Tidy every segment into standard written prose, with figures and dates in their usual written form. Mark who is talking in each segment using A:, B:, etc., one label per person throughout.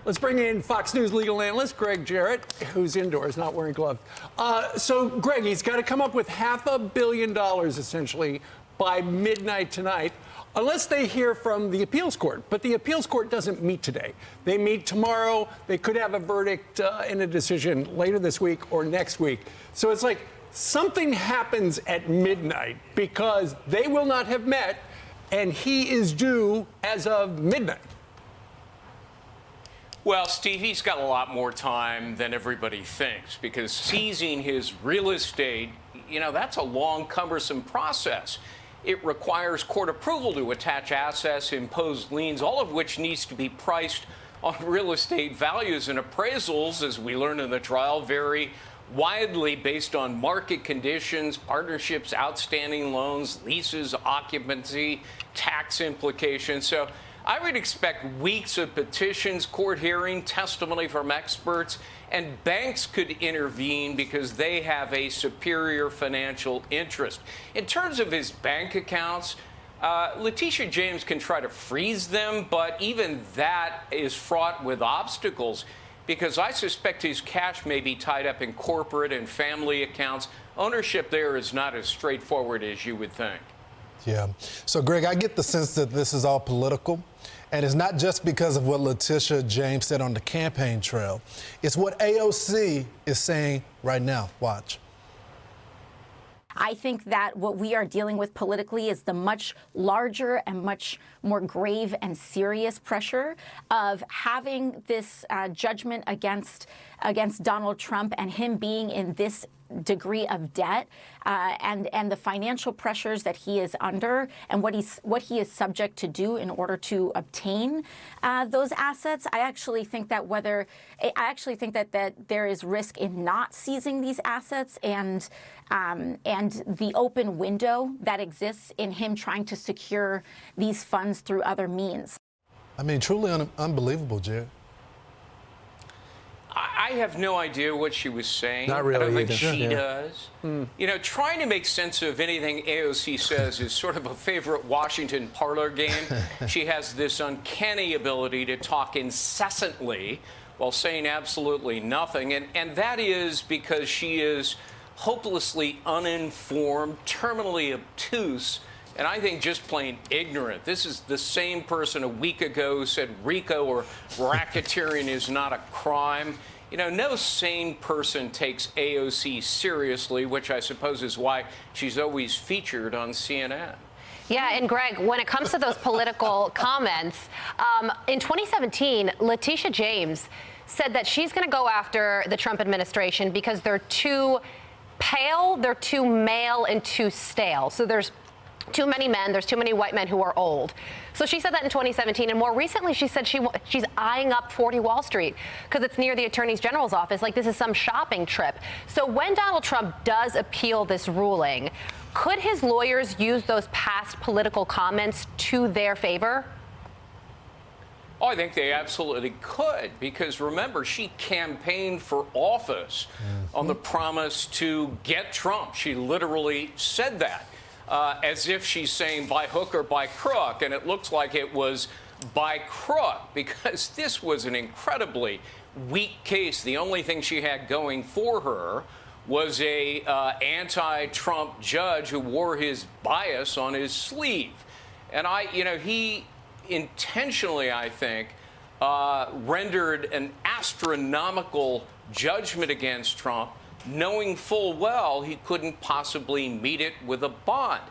A: Let's bring in Fox News legal analyst Gregg Jarrett, who's indoors, not wearing gloves. So, Greg, he's got to come up with $500 million, essentially, by midnight tonight, unless they hear from the appeals court. But the appeals court doesn't meet today. They meet tomorrow. They could have a verdict and a decision later this week or next week. So it's like something happens at midnight because they will not have met, and he is due as of midnight.
B: Well, Steve, he's got a lot more time than everybody thinks, because seizing his real estate, that's a long, cumbersome process. It requires court approval to attach assets, impose liens, all of which needs to be priced on real estate values, and appraisals, as we learned in the trial, vary widely based on market conditions, partnerships, outstanding loans, leases, occupancy, tax implications. So I would expect weeks of petitions, court hearing, testimony from experts, and banks could intervene because they have a superior financial interest. In terms of his bank accounts, Letitia James can try to freeze them, but even that is fraught with obstacles, because I suspect his cash may be tied up in corporate and family accounts. Ownership there is not as straightforward as you would think.
C: Yeah. So, Greg, I get the sense that this is all political. And it's not just because of what Letitia James said on the campaign trail. It's what AOC is saying right now. Watch.
D: I think that what we are dealing with politically is the much larger and much more grave and serious pressure of having this judgment against Donald Trump and him being in this degree of debt and the financial pressures that he is under and what he is subject to do in order to obtain those assets. I actually think that that there is risk in not seizing these assets and the open window that exists in him trying to secure these funds through other means.
C: I mean, truly unbelievable, Jared.
B: I have no idea what she was saying.
A: Not really
B: I don't think
A: either.
B: she does. Trying to make sense of anything AOC says is sort of a favorite Washington parlor game. She has this uncanny ability to talk incessantly while saying absolutely nothing. And that is because she is hopelessly uninformed, terminally obtuse, and I think just plain ignorant. This is the same person a week ago who said RICO or racketeering is not a crime. No sane person takes AOC seriously, which I suppose is why she's always featured on CNN.
E: Yeah, and Greg, when it comes to those political comments, in 2017, Letitia James said that she's going to go after the Trump administration because they're too pale, they're too male, and too stale. So there's too many men, there's too many white men who are old. So she said that in 2017, and more recently she said she's eyeing up 40 Wall Street because it's near the Attorney General's office, like this is some shopping trip. So when Donald Trump does appeal this ruling, could his lawyers use those past political comments to their favor?
B: Oh, I think they absolutely could, because remember, she campaigned for office on the promise to get Trump. She literally said that. As if she's saying by hook or by crook, and it looks like it was by crook, because this was an incredibly weak case. The only thing she had going for her was a anti-Trump judge who wore his bias on his sleeve. And he intentionally, I think, rendered an astronomical judgment against Trump, knowing full well he couldn't possibly meet it with a bond.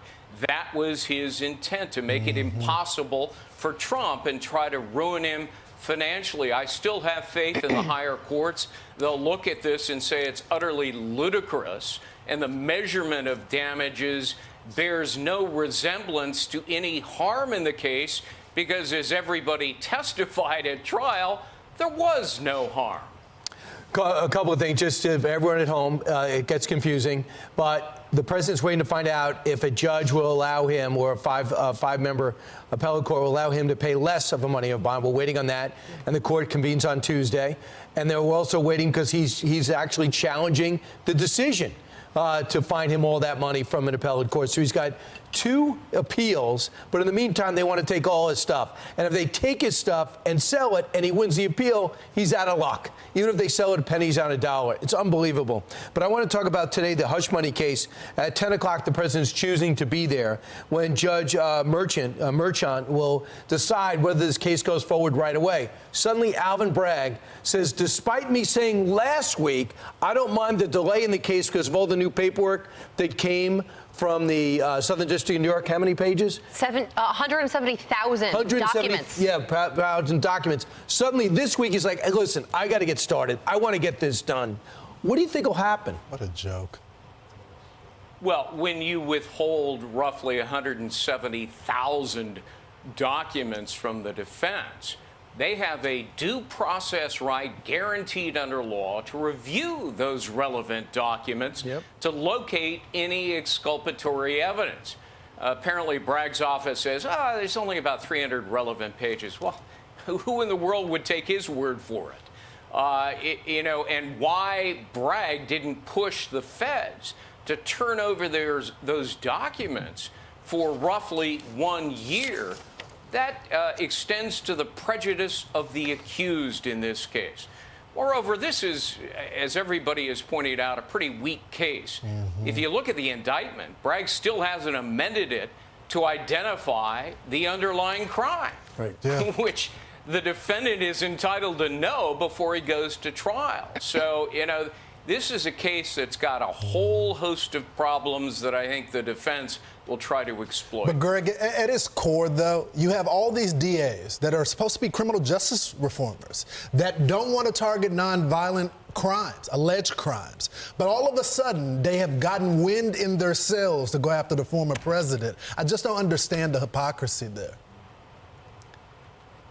B: That was his intent, to make it impossible for Trump and try to ruin him financially. I still have faith in the higher courts. They'll look at this and say it's utterly ludicrous, and the measurement of damages bears no resemblance to any harm in the case, because as everybody testified at trial, there was no harm.
A: A couple of things, just to everyone at home, it gets confusing, but the president's waiting to find out if a judge will allow him, or a five-member appellate court will allow him to pay less of a money of bond. We're waiting on that, and the court convenes on Tuesday. And they're also waiting because he's actually challenging the decision to fine him all that money from an appellate court. So he's got
F: 2 appeals, but in the meantime, they want to take all his stuff. And if they take his stuff and sell it and he wins the appeal, he's out of luck. Even if they sell it at pennies on a dollar. It's unbelievable. But I want to talk about today the hush money case. At 10 o'clock, the president's choosing to be there when Judge Merchant will decide whether this case goes forward right away. Suddenly, Alvin Bragg says, despite me saying last week, I don't mind the delay in the case because of all the new paperwork that came from the Southern District of New York. How many pages?
E: 170,000 documents.
F: Yeah, thousand documents. Suddenly this week he's like, hey, listen, I got to get started. I want to get this done. What do you think will happen?
C: What a joke.
B: Well, when you withhold roughly 170,000 documents from the defense, they have a due process right guaranteed under law to review those relevant documents to locate any exculpatory evidence. Apparently, Bragg's office says, there's only about 300 relevant pages. Well, who in the world would take his word for it? And why Bragg didn't push the feds to turn over those documents for roughly 1 year, that extends to the prejudice of the accused in this case. Moreover, this is, as everybody has pointed out, a pretty weak case. If you look at the indictment, Bragg still hasn't amended it to identify the underlying crime, which the defendant is entitled to know before he goes to trial. So, this is a case that's got a whole host of problems that I think the defense will try to exploit.
C: But, Greg, at its core, though, you have all these DAs that are supposed to be criminal justice reformers that don't want to target nonviolent crimes, alleged crimes. But all of a sudden, they have gotten wind in their sails to go after the former president. I just don't understand the hypocrisy there.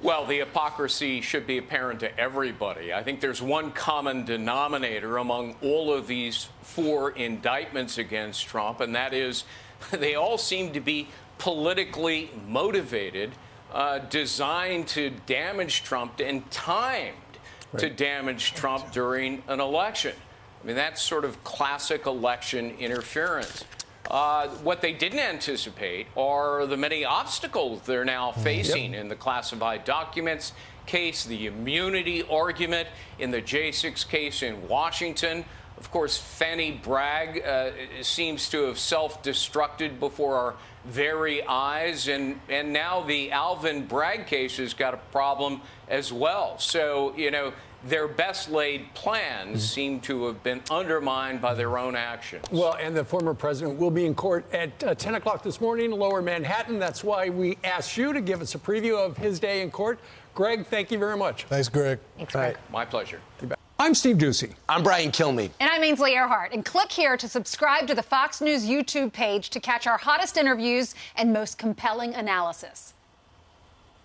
B: Well, the hypocrisy should be apparent to everybody. I think there's one common denominator among all of these 4 indictments against Trump, and that is they all seem to be politically motivated, designed to damage Trump and timed to damage Trump during an election. I mean, that's sort of classic election interference. What they didn't anticipate are the many obstacles they're now facing in the classified documents case, the immunity argument in the J6 case in Washington. Of course, Fannie Bragg seems to have self-destructed before our very eyes, and now the Alvin Bragg case has got a problem as well. So, their best laid plans seem to have been undermined by their own actions.
A: Well, and the former president will be in court at 10 o'clock this morning in Lower Manhattan. That's why we asked you to give us a preview of his day in court. Greg, thank you very much.
C: Thanks, Greg.
E: Thanks, Greg.
B: My pleasure.
A: I'm Steve Ducey.
F: I'm Brian Kilmeade.
G: And I'm Ainsley Earhart. And click here to subscribe to the Fox News YouTube page to catch our hottest interviews and most compelling analysis.